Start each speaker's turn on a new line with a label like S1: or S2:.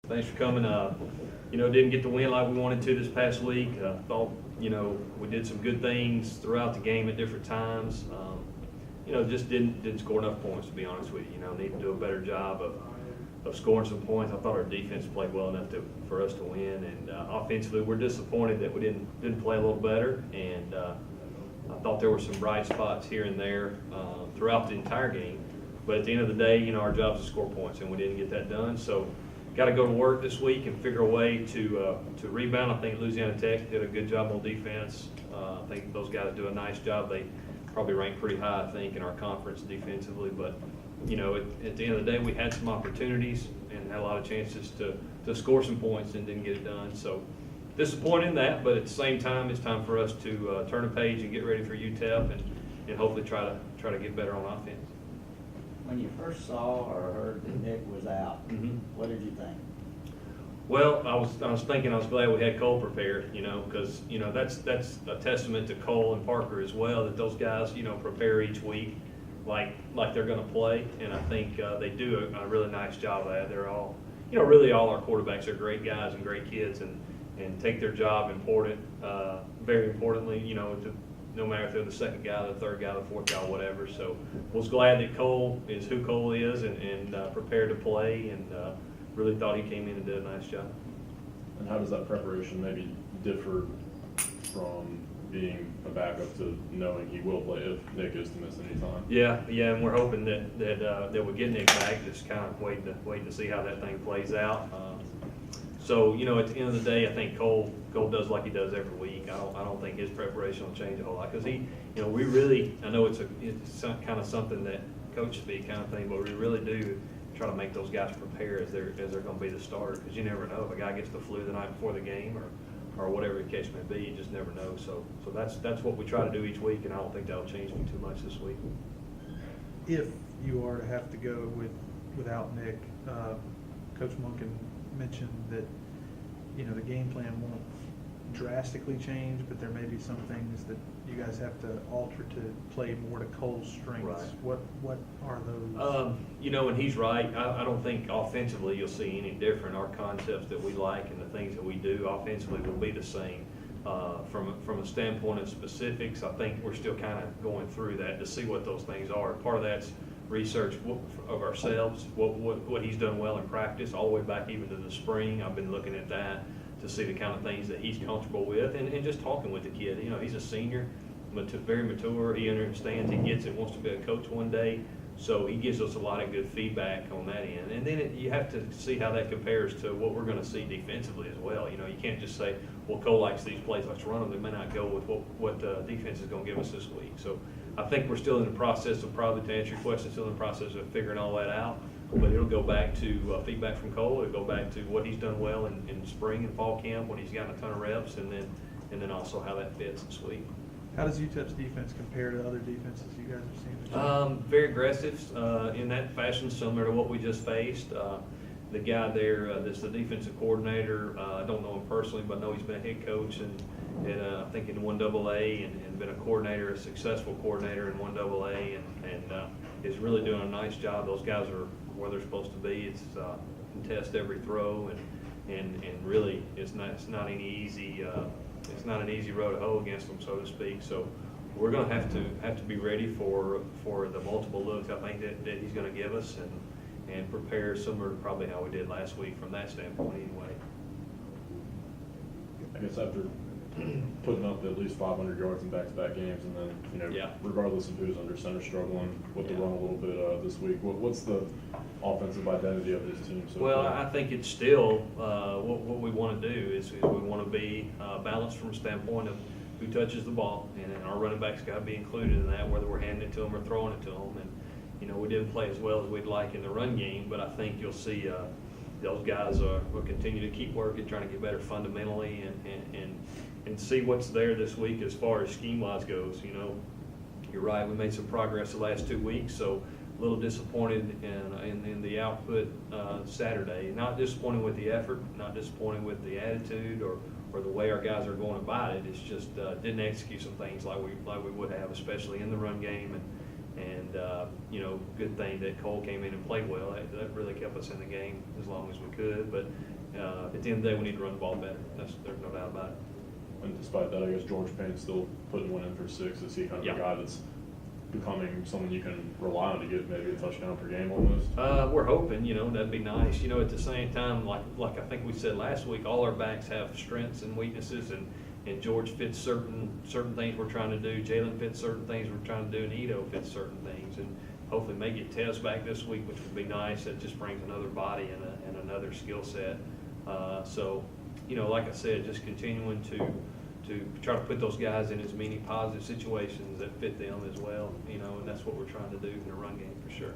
S1: Thanks for coming. Didn't get the win like we wanted to this past week. Thought, we did some good things throughout the game at different times. Just didn't score enough points, to be honest with you. Need to do a better job of scoring some points. I thought our defense played well enough for us to win, and offensively, we're disappointed that we didn't play a little better. And I thought there were some bright spots here and there throughout the entire game. But at the end of the day, our job is to score points, and we didn't get that done. So, got to go to work this week and figure a way to rebound. I think Louisiana Tech did a good job on defense. I think those guys do a nice job. They probably rank pretty high, I think, in our conference defensively. But at the end of the day, we had some opportunities and had a lot of chances to score some points and didn't get it done. So disappointed in that, but at the same time, it's time for us to turn a page and get ready for UTEP and hopefully try to get better on offense.
S2: When you first saw or heard that Nick was out, what did you think?
S1: Well, I was thinking I was glad we had Cole prepared, because that's a testament to Cole and Parker as well, that those guys prepare each week like they're going to play, and I think they do a really nice job of that. They're all really all our quarterbacks are great guys and great kids and take their job very importantly, no matter if they're the second guy, the third guy, the fourth guy, whatever. So was glad that Cole is who Cole is and prepared to play, and really thought he came in and did a nice job.
S3: And how does that preparation maybe differ from being a backup to knowing he will play if Nick is to miss any time? Yeah,
S1: and we're hoping that we get Nick back. Just kind of waiting to see how that thing plays out. So at the end of the day, I think Cole does like he does every week. I don't think his preparation will change a whole lot because we really, I know it's kind of something that coach speak kind of thing, but we really do try to make those guys prepare as they're going to be the starter, because you never know if a guy gets the flu the night before the game or whatever the case may be. You just never know. So that's what we try to do each week, and I don't think that'll change me too much this week.
S4: If you are to have to go without Nick, Coach Munkin mentioned that the game plan won't drastically change, but there may be some things that you guys have to alter to play more to Cole's strengths.
S1: Right.
S4: What are those?
S1: And he's right. I don't think offensively you'll see any different. Our concepts that we like and the things that we do offensively will be the same. From a standpoint of specifics, I think we're still kind of going through that to see what those things are. Part of that's research of ourselves, what he's done well in practice, all the way back even to the spring. I've been looking at that to see the kind of things that he's comfortable with, and just talking with the kid. He's a senior, very mature. He understands, he gets it, wants to be a coach one day. So he gives us a lot of good feedback on that end. And then you have to see how that compares to what we're going to see defensively as well. You can't just say, well, Cole likes these plays, let's run them. They may not go with what the defense is going to give us this week. So I think we're still in the process of, probably to answer your question, still in the process of figuring all that out. But it'll go back to feedback from Cole. It'll go back to what he's done well in spring and fall camp when he's gotten a ton of reps, and then also how that fits this week.
S4: How does UTEP's defense compare to other defenses you guys have seen?
S1: Very aggressive in that fashion, similar to what we just faced. The guy there that's the defensive coordinator, I don't know him personally, but I know he's been a head coach and I think in 1AA and been a coordinator, a successful coordinator in 1AA, and is really doing a nice job. Those guys are where they're supposed to be. It's contest every throw, and really it's not any easy. It's not an easy road to hoe against them, so to speak. So we're going to have to be ready for the multiple looks I think that he's going to give us, and prepare similar to probably how we did last week from that standpoint anyway.
S3: I guess after putting up at least 500 yards in back-to-back games, and then regardless of who's under center struggling with the run a little bit this week, what's the offensive identity of this team?
S1: Well, I think it's still what we want to do is we want to be balanced from a standpoint of who touches the ball, and our running backs got to be included in that, whether we're handing it to them or throwing it to them. And we didn't play as well as we'd like in the run game, but I think you'll see those guys will continue to keep working, trying to get better fundamentally, and see what's there this week as far as scheme-wise goes. You're right, we made some progress the last 2 weeks, so a little disappointed in the output Saturday. Not disappointed with the effort, not disappointed with the attitude or the way our guys are going about it. It's just didn't execute some things like we would have, especially in the run game. And good thing that Cole came in and played well. That really kept us in the game as long as we could. But at the end of the day, we need to run the ball better. There's no doubt about it.
S3: And despite that, I guess George Payne's still putting one in for 6. Is he kind of
S1: Yeah.
S3: a guy that's becoming someone you can rely on to get maybe a touchdown per game almost?
S1: We're hoping, that'd be nice. At the same time, like I think we said last week, all our backs have strengths and weaknesses, and George fits certain things we're trying to do. Jalen fits certain things we're trying to do, and Ito fits certain things. And hopefully may get Tez back this week, which would be nice. That just brings another body and another skill set. So, like I said, just continuing to try to put those guys in as many positive situations that fit them as well, and that's what we're trying to do in the run game for sure.